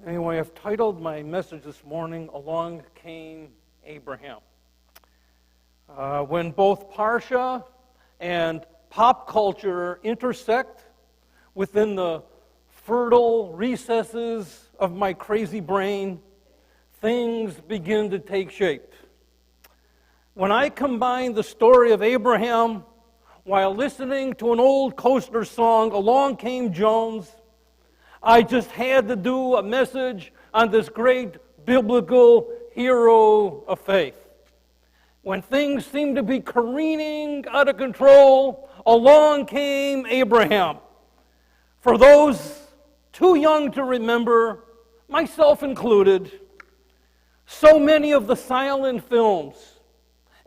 Anyway, I've titled my message this morning, Along Came Abraham. When both Parsha and pop culture intersect within the fertile recesses of my crazy brain, things begin to take shape. When I combine the story of Abraham while listening to an old Coaster song, Along Came Jones, I just had to do a message on this great biblical hero of faith. When things seemed to be careening out of control, along came Abraham. For those too young to remember, myself included, so many of the silent films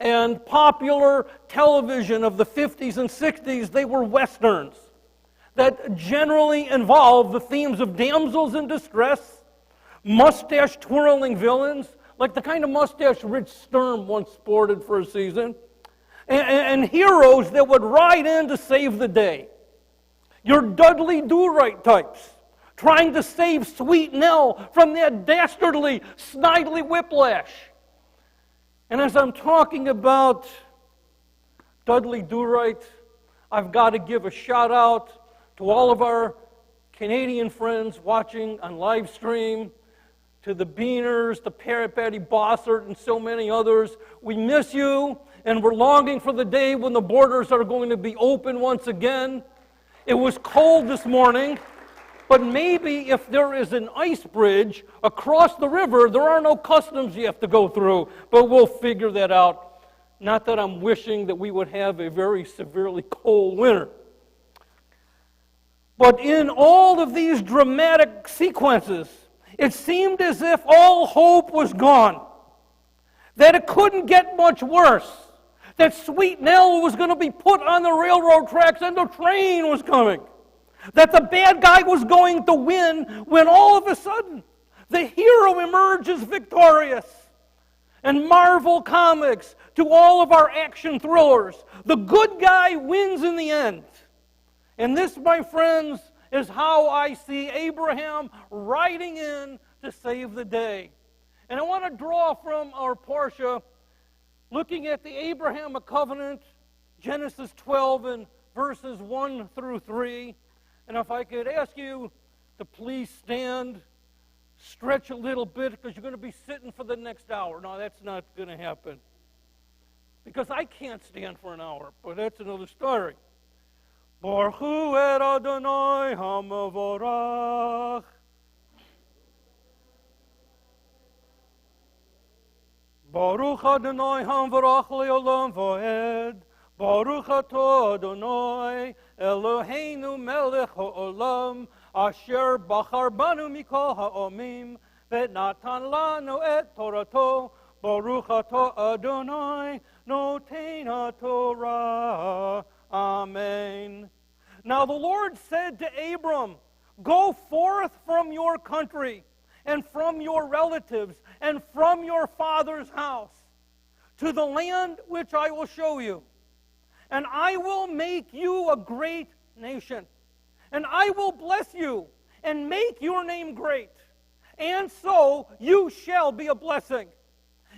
and popular television of the 50s and 60s, they were westerns that generally involve the themes of damsels in distress, mustache-twirling villains, like the kind of mustache Rich Sturm once sported for a season, and heroes that would ride in to save the day. Your Dudley Do-Right types, trying to save Sweet Nell from that dastardly, snidely whiplash. And as I'm talking about Dudley Do-Right, I've got to give a shout-out to all of our Canadian friends watching on live stream, to the Beaners, the Patty Bossert, and so many others. We miss you, and we're longing for the day when the borders are going to be open once again. It was cold this morning, but maybe if there is an ice bridge across the river, there are no customs you have to go through, but we'll figure that out. Not that I'm wishing that we would have a very severely cold winter. But in all of these dramatic sequences, it seemed as if all hope was gone, that it couldn't get much worse, that Sweet Nell was going to be put on the railroad tracks and the train was coming, that the bad guy was going to win, when all of a sudden the hero emerges victorious. And Marvel Comics, to all of our action thrillers, the good guy wins in the end. And this, my friends, is how I see Abraham riding in to save the day. And I want to draw from our Parsha, looking at the Abrahamic covenant, Genesis 12 and verses 1 through 3. And if I could ask you to please stand, stretch a little bit, because you're going to be sitting for the next hour. No, that's not going to happen, because I can't stand for an hour, but that's another story. Baruch hu et Adonai hamavorach. Baruch Adonai hamavorach le'olam va'ed. Baruch atah Adonai Eloheinu melech ha'olam asher bachar banu mikol ha'omim ve'natan lanu et torato. Baruch atah Adonai noten ha'torah. Amen. Now the Lord said to Abram, go forth from your country and from your relatives and from your father's house to the land which I will show you. And I will make you a great nation. And I will bless you and make your name great. And so you shall be a blessing.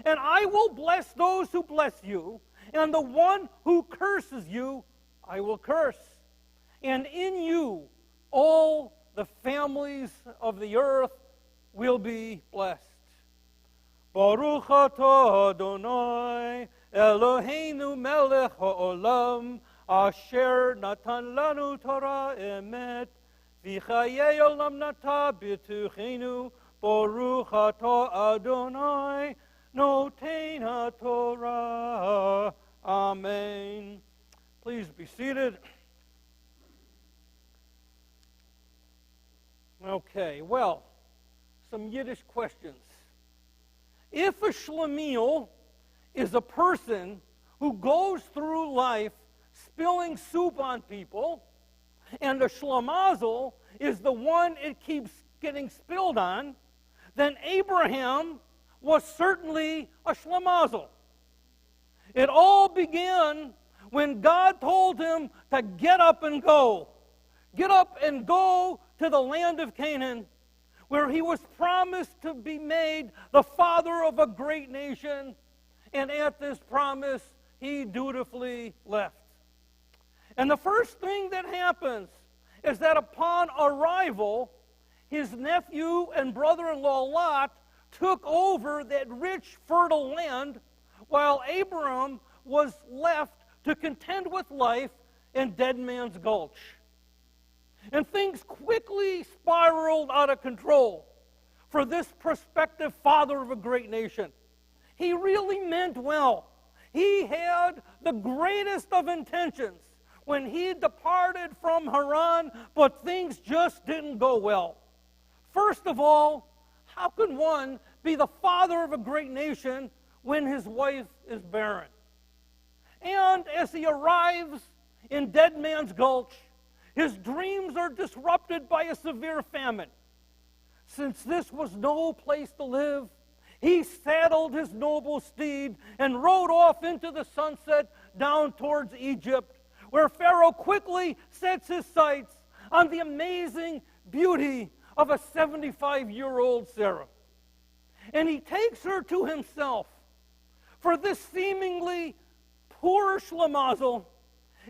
And I will bless those who bless you, and the one who curses you I will curse, and in you all the families of the earth will be blessed. Baruch atah Adonai Eloheinu melech ha'olam asher natan lanu Torah emet v'chayei olam nata b'tuchenu. Baruch atah Adonai noten ha'torah. Amen. Please be seated. Okay, well, some Yiddish questions. If a shlemiel is a person who goes through life spilling soup on people, and a shlemazel is the one it keeps getting spilled on, then Abraham was certainly a shlemazel. It all began when God told him to get up and go. Get up and go to the land of Canaan, where he was promised to be made the father of a great nation, and at this promise, he dutifully left. And the first thing that happens is that upon arrival, his nephew and brother-in-law Lot took over that rich, fertile land, while Abram was left to contend with life in Dead Man's Gulch. And things quickly spiraled out of control for this prospective father of a great nation. He really meant well. He had the greatest of intentions when he departed from Haran, but things just didn't go well. First of all, how can one be the father of a great nation when his wife is barren? And as he arrives in Dead Man's Gulch, his dreams are disrupted by a severe famine. Since this was no place to live, he saddled his noble steed and rode off into the sunset down towards Egypt, where Pharaoh quickly sets his sights on the amazing beauty of a 75-year-old Sarah. And he takes her to himself. For this seemingly poor schlemazel,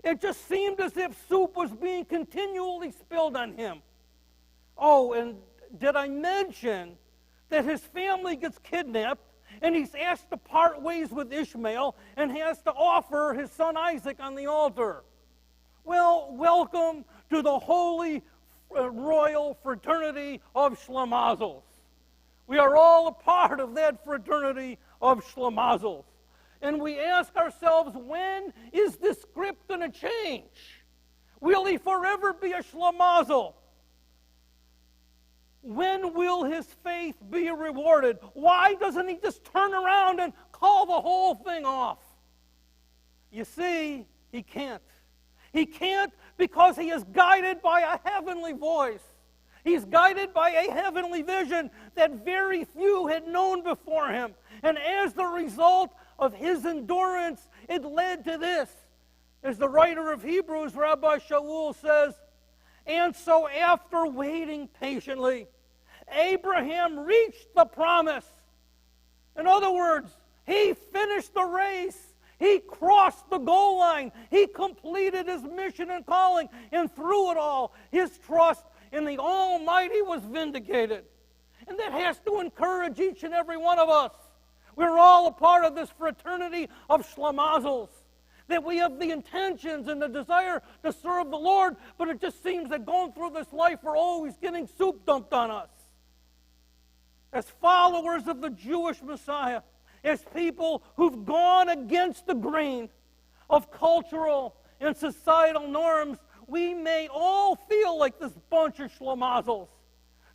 it just seemed as if soup was being continually spilled on him. Oh, and did I mention that his family gets kidnapped and he's asked to part ways with Ishmael and has to offer his son Isaac on the altar? Well, welcome to the holy royal fraternity of schlemazels. We are all a part of that fraternity of schlemazels. And we ask ourselves, when is this script going to change? Will he forever be a schlemazel? When will his faith be rewarded? Why doesn't he just turn around and call the whole thing off? You see, he can't. He can't because he is guided by a heavenly voice. He's guided by a heavenly vision that very few had known before him. And as the result of his endurance, it led to this. As the writer of Hebrews, Rabbi Shaul, says, and so after waiting patiently, Abraham reached the promise. In other words, he finished the race. He crossed the goal line. He completed his mission and calling. And through it all, his trust in the Almighty was vindicated. And that has to encourage each and every one of us. We're all a part of this fraternity of schlemazels. That we have the intentions and the desire to serve the Lord, but it just seems that going through this life, we're always getting soup dumped on us. As followers of the Jewish Messiah, as people who've gone against the grain of cultural and societal norms, we may all feel like this bunch of schlemazels,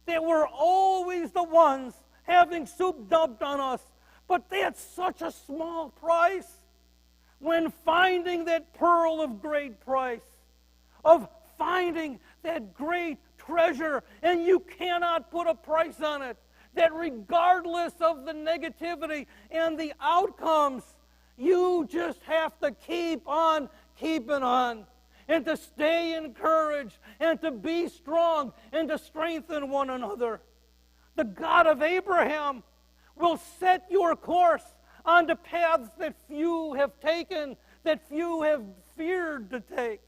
that we're always the ones having soup dumped on us. But that's such a small price when finding that pearl of great price, of finding that great treasure, and you cannot put a price on it, that regardless of the negativity and the outcomes, you just have to keep on keeping on, and to stay encouraged, and to be strong, and to strengthen one another. The God of Abraham will set your course onto paths that few have taken, that few have feared to take.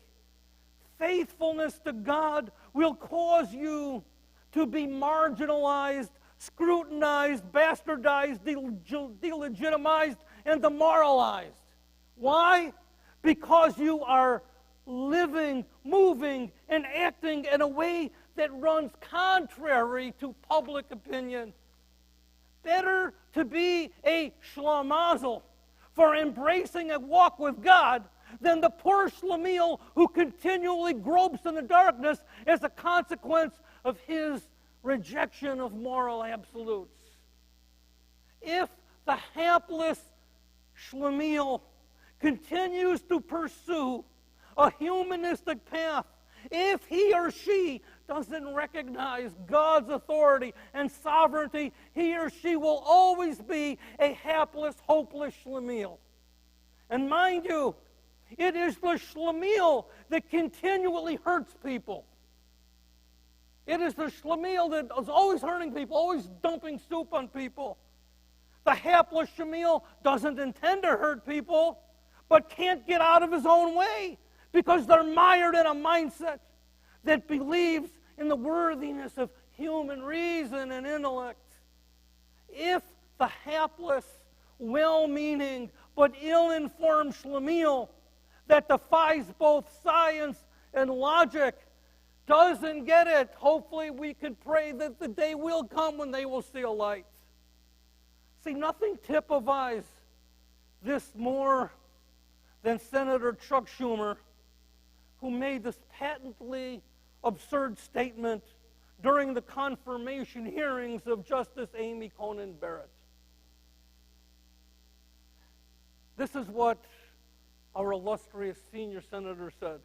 Faithfulness to God will cause you to be marginalized, scrutinized, bastardized, delegitimized, and demoralized. Why? Because you are living, moving, and acting in a way that runs contrary to public opinion. Better to be a schlemazel for embracing a walk with God than the poor schlemiel who continually gropes in the darkness as a consequence of his rejection of moral absolutes. If the hapless schlemiel continues to pursue a humanistic path, if he or she doesn't recognize God's authority and sovereignty, he or she will always be a hapless, hopeless schlemiel. And mind you, it is the schlemiel that continually hurts people. It is the schlemiel that is always hurting people, always dumping soup on people. The hapless schlemiel doesn't intend to hurt people, but can't get out of his own way because they're mired in a mindset that believes in the worthiness of human reason and intellect. If the hapless, well-meaning, but ill-informed schlemiel that defies both science and logic doesn't get it, hopefully we could pray that the day will come when they will see a light. See, nothing typifies this more than Senator Chuck Schumer, who made this patently absurd statement during the confirmation hearings of Justice Amy Coney Barrett. This is what our illustrious senior senator said.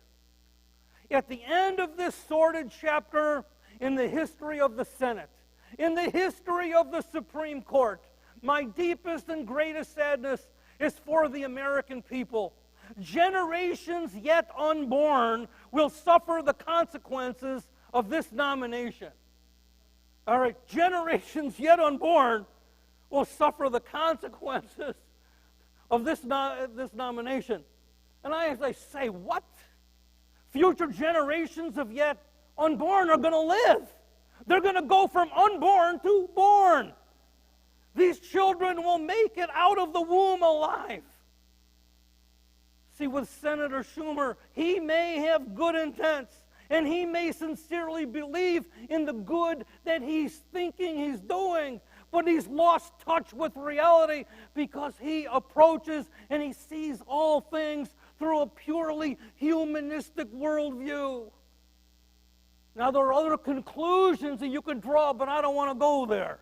At the end of this sordid chapter in the history of the Senate, in the history of the Supreme Court, my deepest and greatest sadness is for the American people. Generations yet unborn will suffer the consequences of this nomination. All right, generations yet unborn will suffer the consequences of this nomination. And as I say, what? Future generations of yet unborn are going to live. They're going to go from unborn to born. These children will make it out of the womb alive. See, with Senator Schumer, he may have good intents, and he may sincerely believe in the good that he's thinking he's doing, but he's lost touch with reality because he approaches and he sees all things through a purely humanistic worldview. Now, there are other conclusions that you can draw, but I don't want to go there.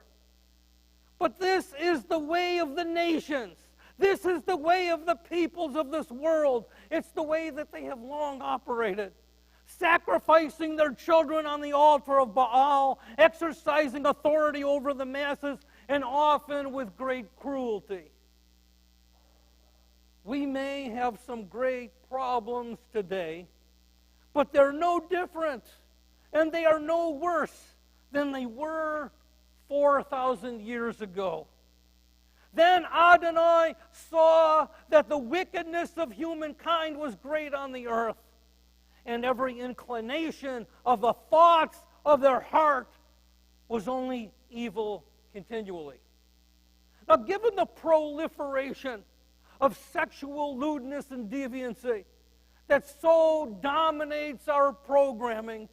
But this is the way of the nations. This is the way of the peoples of this world. It's the way that they have long operated. Sacrificing their children on the altar of Baal, exercising authority over the masses, and often with great cruelty. We may have some great problems today, but they're no different, and they are no worse than they were 4,000 years ago. Then Adonai saw that the wickedness of humankind was great on the earth, and every inclination of the thoughts of their heart was only evil continually. Now, given the proliferation of sexual lewdness and deviancy that so dominates our programming,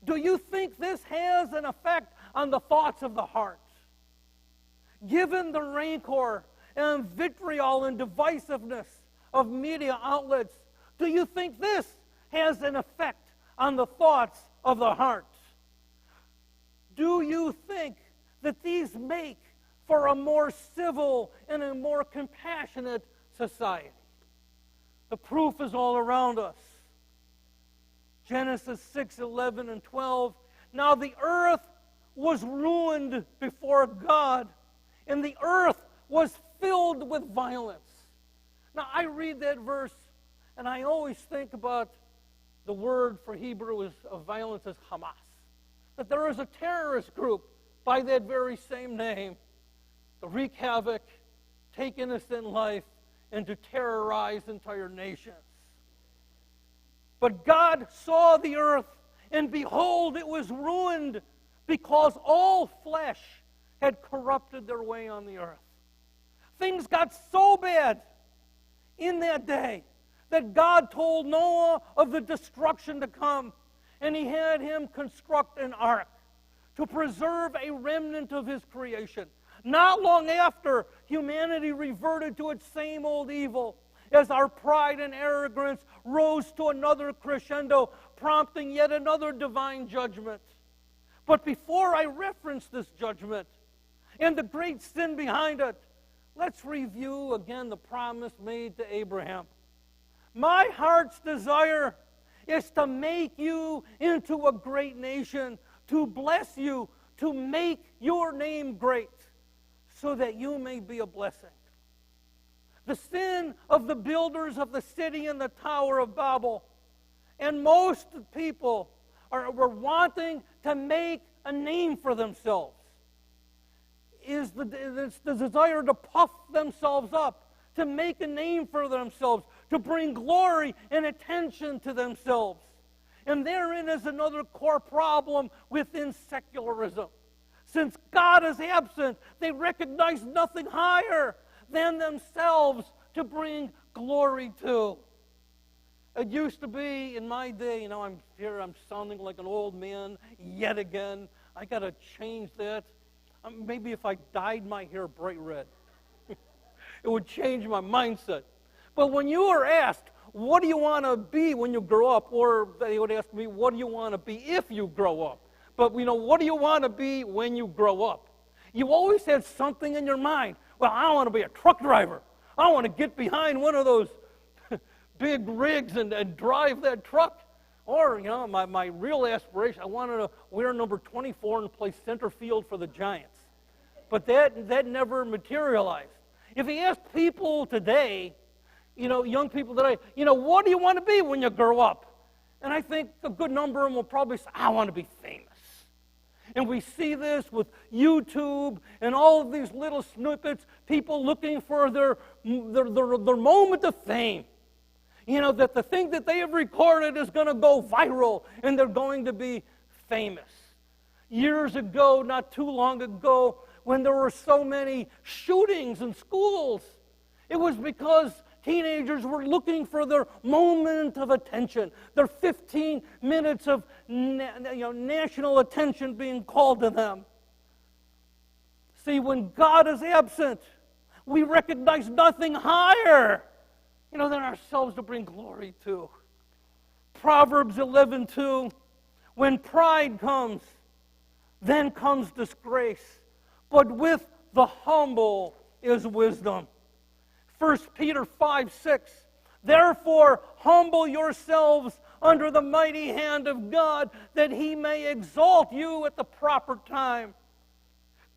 do you think this has an effect on the thoughts of the heart? Given the rancor and vitriol and divisiveness of media outlets, do you think this has an effect on the thoughts of the heart? Do you think that these make for a more civil and a more compassionate society? The proof is all around us. Genesis 6:11 and 12. Now the earth was ruined before God, and the earth was filled with violence. Now I read that verse, and I always think about the word for Hebrew of violence is Hamas. That there is a terrorist group by that very same name to wreak havoc, take innocent life, and to terrorize entire nations. But God saw the earth, and behold, it was ruined because all flesh had corrupted their way on the earth. Things got so bad in that day that God told Noah of the destruction to come, and he had him construct an ark to preserve a remnant of his creation. Not long after, humanity reverted to its same old evil as our pride and arrogance rose to another crescendo, prompting yet another divine judgment. But before I reference this judgment and the great sin behind it, let's review again the promise made to Abraham. My heart's desire is to make you into a great nation, to bless you, to make your name great, so that you may be a blessing. The sin of the builders of the city and the Tower of Babel, and most people were wanting to make a name for themselves. It's the desire to puff themselves up, to make a name for themselves, to bring glory and attention to themselves. And therein is another core problem within secularism. Since God is absent, they recognize nothing higher than themselves to bring glory to. It used to be in my day, I'm sounding like an old man yet again. I got to change that. Maybe if I dyed my hair bright red, it would change my mindset. But when you are asked, what do you want to be when you grow up? Or they would ask me, what do you want to be if you grow up? But, what do you want to be when you grow up? You always had something in your mind. Well, I want to be a truck driver. I want to get behind one of those big rigs and drive that truck. Or, my real aspiration, I wanted to wear number 24 and play center field for the Giants. But that never materialized. If you ask people today, young people today, what do you want to be when you grow up? And I think a good number of them will probably say, I want to be famous. And we see this with YouTube and all of these little snippets, people looking for their moment of fame. That the thing that they have recorded is going to go viral and they're going to be famous. Years ago, not too long ago, when there were so many shootings in schools, it was because teenagers were looking for their moment of attention, their 15 minutes of national attention being called to them. See, when God is absent, we recognize nothing higher than ourselves to bring glory to. Proverbs 11:2, when pride comes, then comes disgrace, but with the humble is wisdom. 1 Peter 5:6, therefore humble yourselves under the mighty hand of God, that he may exalt you at the proper time.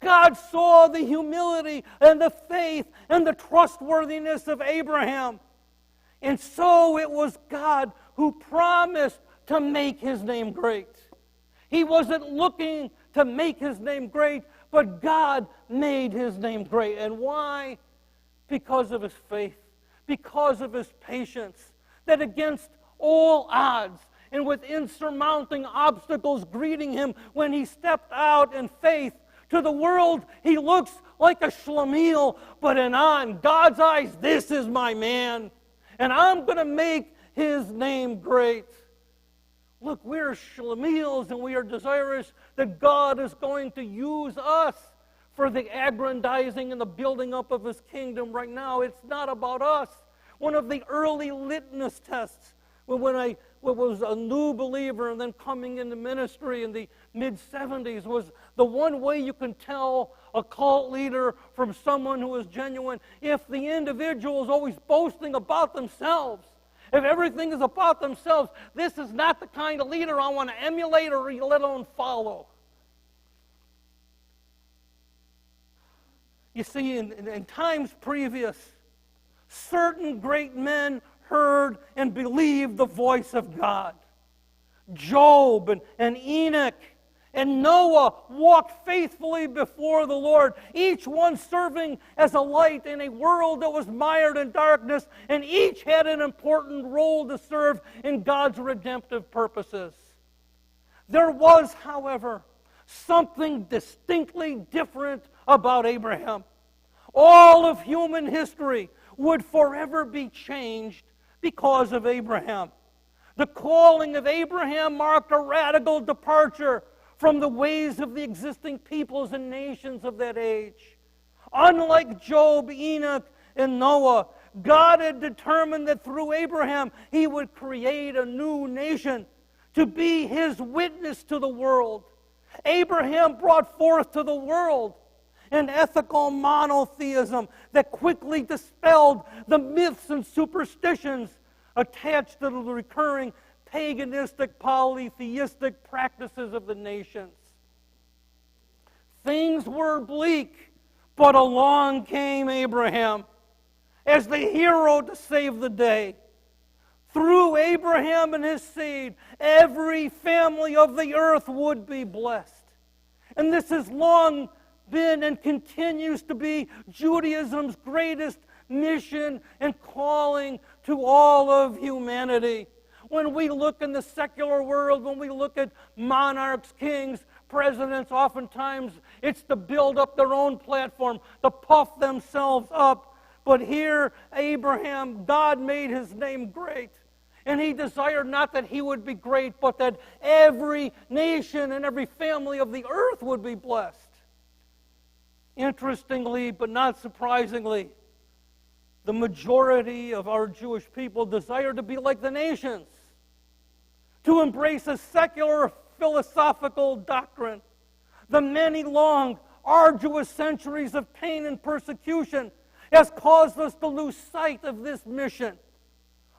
God saw the humility and the faith and the trustworthiness of Abraham. And so it was God who promised to make his name great. He wasn't looking to make his name great, but God made his name great. And why? Because of his faith, because of his patience, that against all odds and with insurmounting obstacles greeting him when he stepped out in faith, to the world he looks like a schlemiel, but in God's eyes, this is my man. And I'm going to make his name great. Look, we're schlemiels and we are desirous that God is going to use us for the aggrandizing and the building up of his kingdom right now. It's not about us. One of the early litmus tests when I was a new believer and then coming into ministry in the mid-70s was the one way you can tell a cult leader from someone who is genuine if the individual is always boasting about themselves. If everything is about themselves, this is not the kind of leader I want to emulate or let alone follow. You see, in times previous, certain great men heard and believed the voice of God. Job and Enoch and Noah walked faithfully before the Lord, each one serving as a light in a world that was mired in darkness, and each had an important role to serve in God's redemptive purposes. There was, however, something distinctly different about Abraham. All of human history would forever be changed because of Abraham. The calling of Abraham marked a radical departure from the ways of the existing peoples and nations of that age. Unlike Job, Enoch, and Noah, God had determined that through Abraham he would create a new nation to be his witness to the world. Abraham brought forth to the world an ethical monotheism that quickly dispelled the myths and superstitions attached to the recurring paganistic, polytheistic practices of the nations. Things were bleak, but along came Abraham as the hero to save the day. Through Abraham and his seed, every family of the earth would be blessed. And this has long been and continues to be Judaism's greatest mission and calling to all of humanity. When we look in the secular world, when we look at monarchs, kings, presidents, oftentimes it's to build up their own platform, to puff themselves up. But here, Abraham, God made his name great. And he desired not that he would be great, but that every nation and every family of the earth would be blessed. Interestingly, but not surprisingly, the majority of our Jewish people desire to be like the nations, to embrace a secular philosophical doctrine. The many long, arduous centuries of pain and persecution has caused us to lose sight of this mission.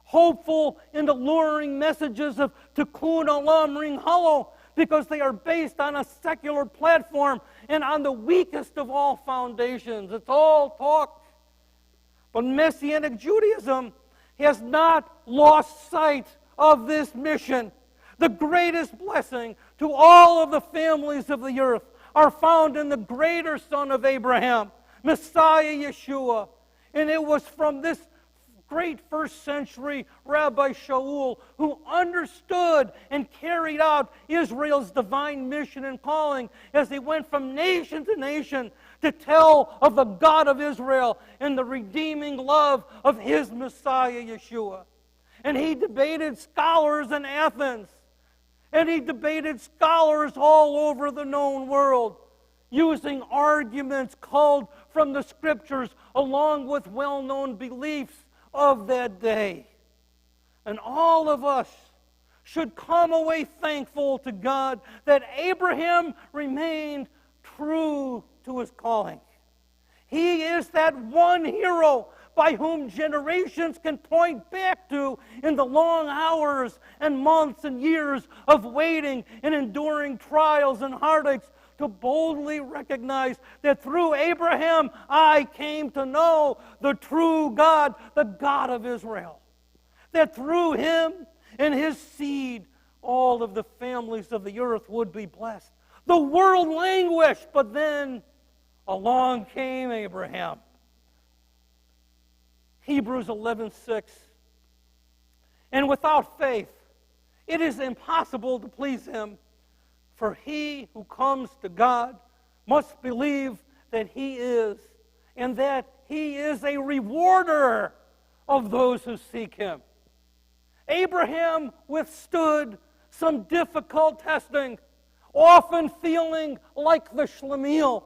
Hopeful and alluring messages of Tikkun Olam ring hollow because they are based on a secular platform and on the weakest of all foundations. It's all talk. But Messianic Judaism has not lost sight of this mission. The greatest blessing to all of the families of the earth are found in the greater son of Abraham, Messiah Yeshua. And it was from this great first century Rabbi Shaul who understood and carried out Israel's divine mission and calling as he went from nation to nation to tell of the God of Israel and the redeeming love of his Messiah Yeshua. And he debated scholars in Athens, and he debated scholars all over the known world, using arguments culled from the Scriptures along with well-known beliefs of that day. And all of us should come away thankful to God that Abraham remained true to his calling. He is that one hero by whom generations can point back to in the long hours and months and years of waiting and enduring trials and heartaches, to boldly recognize that through Abraham I came to know the true God, the God of Israel. That through him and his seed, all of the families of the earth would be blessed. The world languished, but then along came Abraham. Hebrews 11:6. And without faith, it is impossible to please him. For he who comes to God must believe that he is, and that he is a rewarder of those who seek him. Abraham withstood some difficult testing, often feeling like the schlemiel,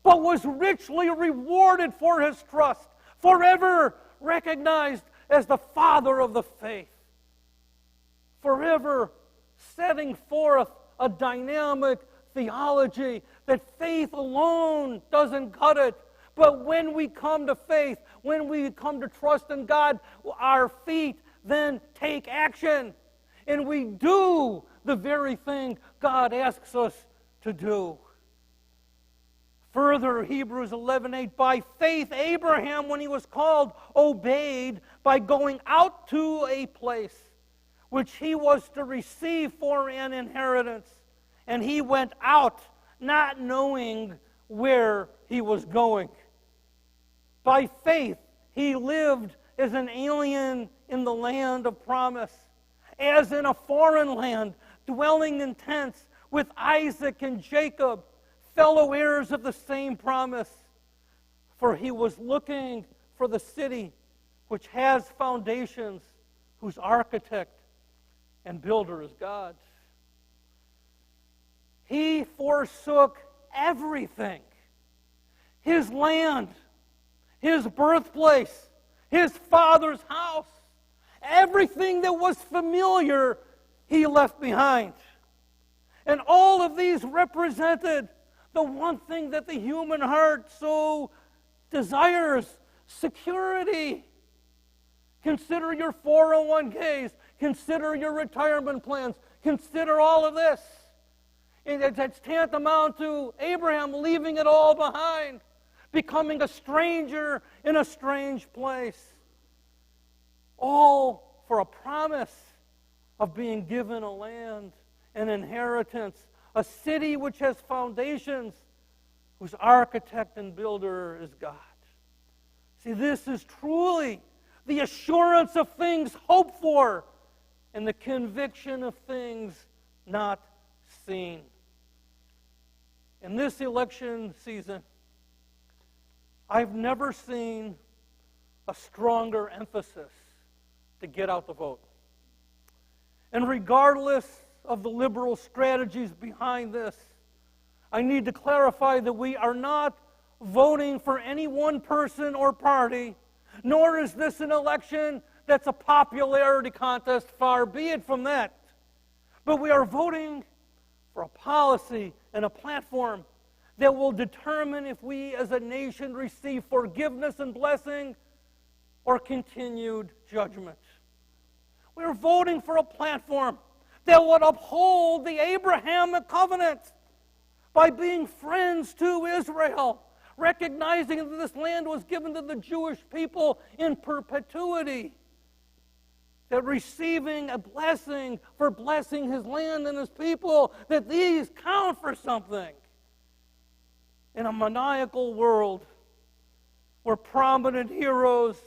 but was richly rewarded for his trust, forever recognized as the father of the faith, forever setting forth a dynamic theology that faith alone doesn't cut it. But when we come to faith, when we come to trust in God, our feet then take action. And we do the very thing God asks us to do. Further, Hebrews 11:8, by faith Abraham, when he was called, obeyed by going out to a place which he was to receive for an inheritance. And he went out, not knowing where he was going. By faith, he lived as an alien in the land of promise, as in a foreign land, dwelling in tents with Isaac and Jacob, fellow heirs of the same promise. For he was looking for the city which has foundations, whose architect and builder is God. He forsook everything. His land, his birthplace, his father's house, everything that was familiar, he left behind. And all of these represented the one thing that the human heart so desires: security. Consider your 401ks. Consider your retirement plans. Consider all of this. And it's tantamount to Abraham leaving it all behind, becoming a stranger in a strange place. All for a promise of being given a land, an inheritance, a city which has foundations, whose architect and builder is God. See, this is truly the assurance of things hoped for and the conviction of things not seen. In this election season, I've never seen a stronger emphasis to get out the vote. And regardless of the liberal strategies behind this, I need to clarify that we are not voting for any one person or party, nor is this an election that's a popularity contest, far be it from that. But we are voting for a policy and a platform that will determine if we as a nation receive forgiveness and blessing or continued judgment. We are voting for a platform that would uphold the Abrahamic covenant by being friends to Israel, recognizing that this land was given to the Jewish people in perpetuity, that receiving a blessing for blessing his land and his people, that these count for something. In a maniacal world where prominent heroes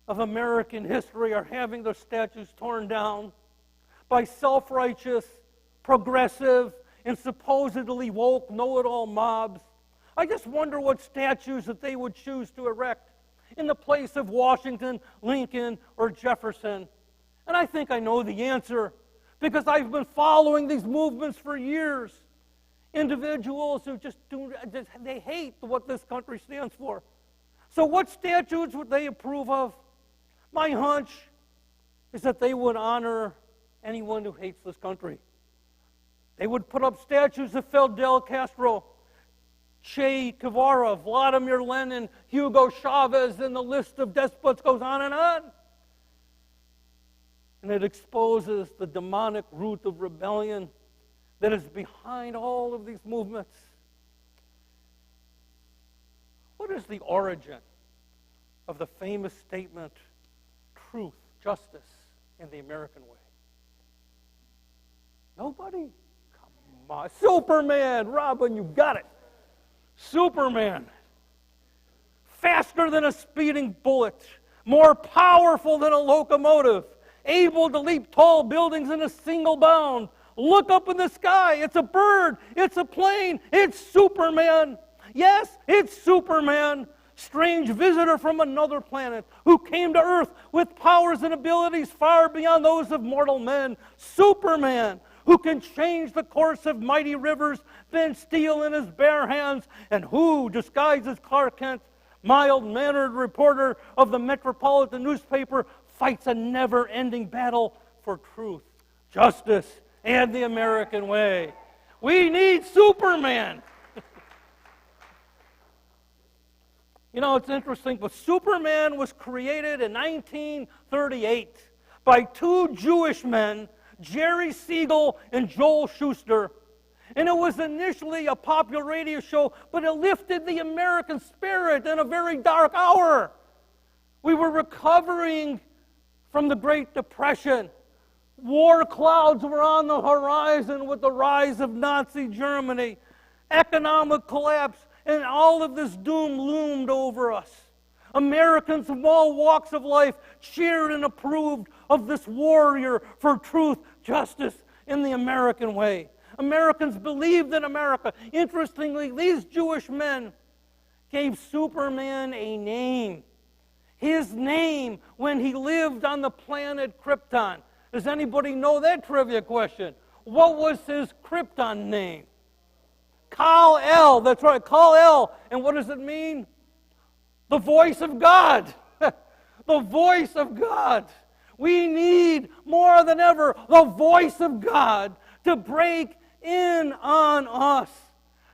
of American history are having their statues torn down by self-righteous, progressive, and supposedly woke know-it-all mobs, I just wonder what statues that they would choose to erect in the place of Washington, Lincoln, or Jefferson. And I think I know the answer because I've been following these movements for years. Individuals who they hate what this country stands for. So what statues would they approve of? My hunch is that they would honor anyone who hates this country. They would put up statues of Fidel Castro, Che Guevara, Vladimir Lenin, Hugo Chavez, and the list of despots goes on. And it exposes the demonic root of rebellion that is behind all of these movements. What is the origin of the famous statement, truth, justice, and the American way? Nobody? Come on. Superman! Robin, you got it. Superman. Faster than a speeding bullet. More powerful than a locomotive. Able to leap tall buildings in a single bound. Look up in the sky. It's a bird. It's a plane. It's Superman. Yes, it's Superman. Strange visitor from another planet who came to Earth with powers and abilities far beyond those of mortal men. Superman, who can change the course of mighty rivers, bend steel in his bare hands, and who, disguised as Clark Kent, mild-mannered reporter of the Metropolitan newspaper, fights a never-ending battle for truth, justice, and the American way. We need Superman. You know, it's interesting, but Superman was created in 1938 by two Jewish men, Jerry Siegel and Joel Shuster. And it was initially a popular radio show, but it lifted the American spirit in a very dark hour. We were recovering from the Great Depression. War clouds were on the horizon with the rise of Nazi Germany. Economic collapse, and all of this doom loomed over us. Americans from all walks of life cheered and approved of this warrior for truth, justice, and the American way. Americans believed in America. Interestingly, these Jewish men gave Superman a name. His name when he lived on the planet Krypton. Does anybody know that trivia question? What was his Krypton name? Kal-El. That's right, Kal-El. And what does it mean? The voice of God. The voice of God. We need more than ever the voice of God to break in on us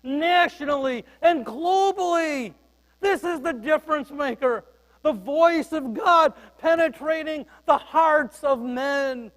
nationally and globally. This is the difference maker. The voice of God penetrating the hearts of men.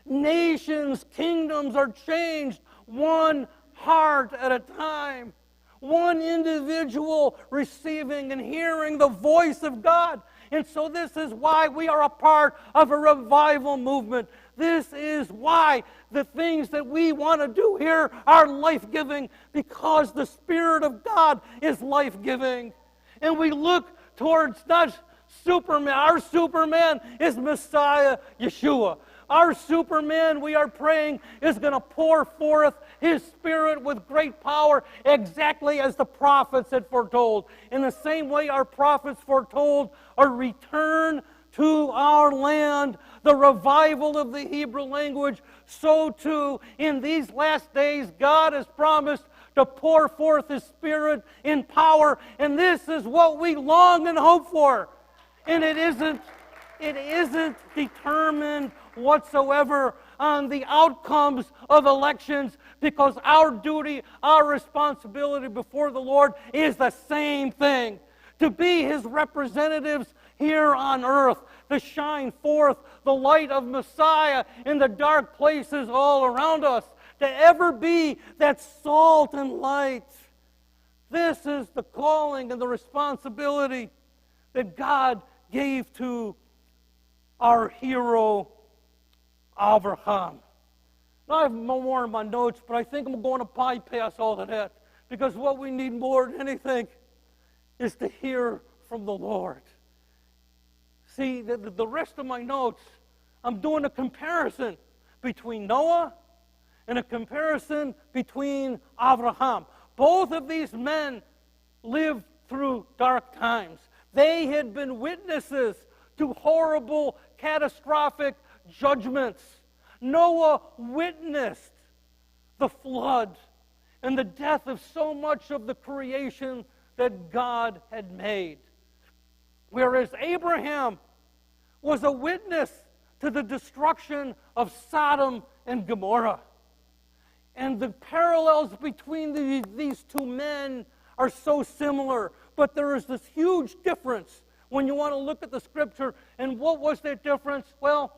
Nations, kingdoms are changed one heart at a time. One individual receiving and hearing the voice of God And so this is why we are a part of a revival movement. This is why the things that we want to do here are life-giving, because the Spirit of God is life-giving. And we look towards not Superman. Our Superman is Messiah Yeshua. Our Superman, we are praying, is going to pour forth His Spirit with great power, exactly as the prophets had foretold. In the same way our prophets foretold a return to our land, the revival of the Hebrew language, so too in these last days God has promised to pour forth His Spirit in power, and this is what we long and hope for. And it isn't determined whatsoever on the outcomes of elections, because our duty, our responsibility before the Lord is the same thing: to be His representatives here on earth, to shine forth the light of Messiah in the dark places all around us, to ever be that salt and light. This is the calling and the responsibility that God gave to our hero, Abraham. Now, I have more in my notes, but I think I'm going to bypass all of that, because what we need more than anything is to hear from the Lord. See, the rest of my notes, I'm doing a comparison between Noah and a comparison between Abraham. Both of these men lived through dark times. They had been witnesses to horrible, catastrophic judgments. Noah witnessed the flood and the death of so much of the creation that God had made. Whereas Abraham was a witness to the destruction of Sodom and Gomorrah. And the parallels between these two men are so similar, but there is this huge difference when you want to look at the Scripture. And what was that difference? Well,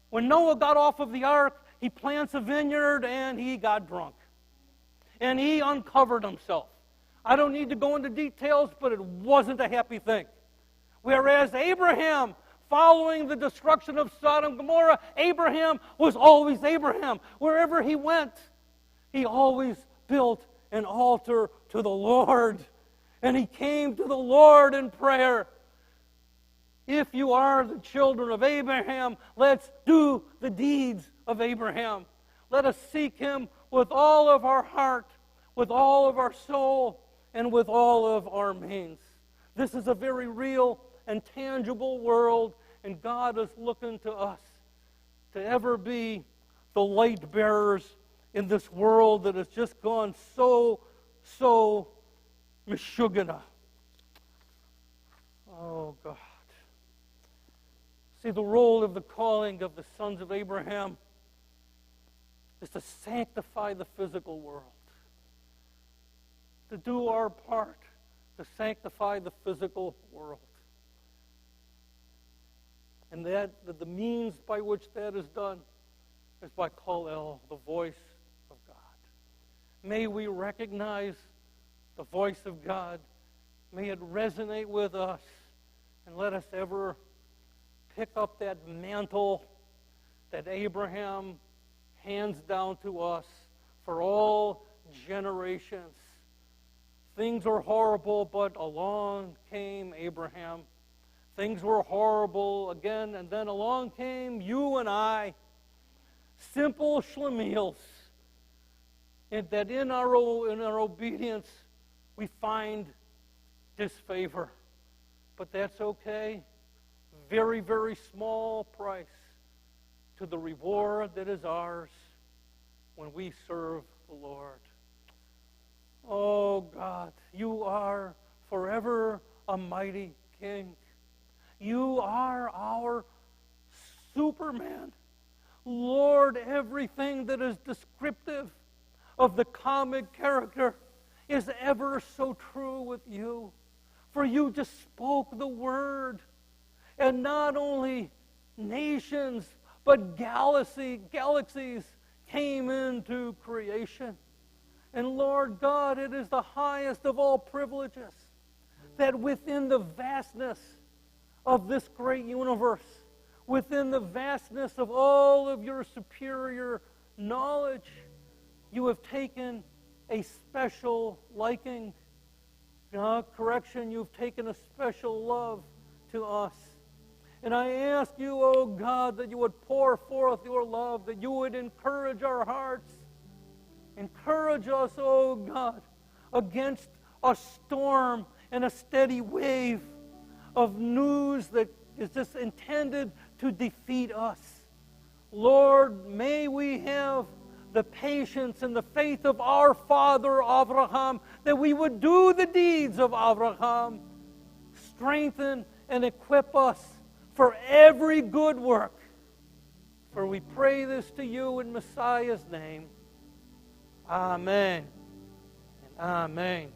when Noah got off of the ark, he plants a vineyard and he got drunk. And he uncovered himself. I don't need to go into details, but it wasn't a happy thing. Whereas Abraham, following the destruction of Sodom and Gomorrah, Abraham was always Abraham. Wherever he went, he always built an altar to the Lord. And he came to the Lord in prayer. If you are the children of Abraham, let's do the deeds of Abraham. Let us seek Him with all of our heart, with all of our soul, and with all of our means. This is a very real and tangible world, and God is looking to us to ever be the light bearers in this world that has just gone so meshugana. Oh, God. See, the role of the calling of the sons of Abraham is to sanctify the physical world. To do our part to sanctify the physical world. And that the means by which that is done is by Kol El, the voice of God. May we recognize the voice of God. May it resonate with us, and let us ever pick up that mantle that Abraham hands down to us for all generations. Things were horrible, but along came Abraham. Things were horrible again, and then along came you and I, simple schlemiels, and that in our obedience we find disfavor. But that's okay. Very, very small price to the reward that is ours when we serve the Lord. Oh, God, you are forever a mighty King. You are our Superman. Lord, everything that is descriptive of the comic character is ever so true with you. For you just spoke the word. And not only nations, but galaxies came into creation. And Lord God, it is the highest of all privileges that within the vastness of this great universe, within the vastness of all of your superior knowledge, you have taken a special liking. You've taken a special love to us. And I ask you, oh God, that you would pour forth your love, that you would encourage our hearts. Encourage us, oh God, against a storm and a steady wave of news that is just intended to defeat us. Lord, may we have the patience and the faith of our father Abraham, that we would do the deeds of Abraham. Strengthen and equip us for every good work. For we pray this to you in Messiah's name. Amen and amen.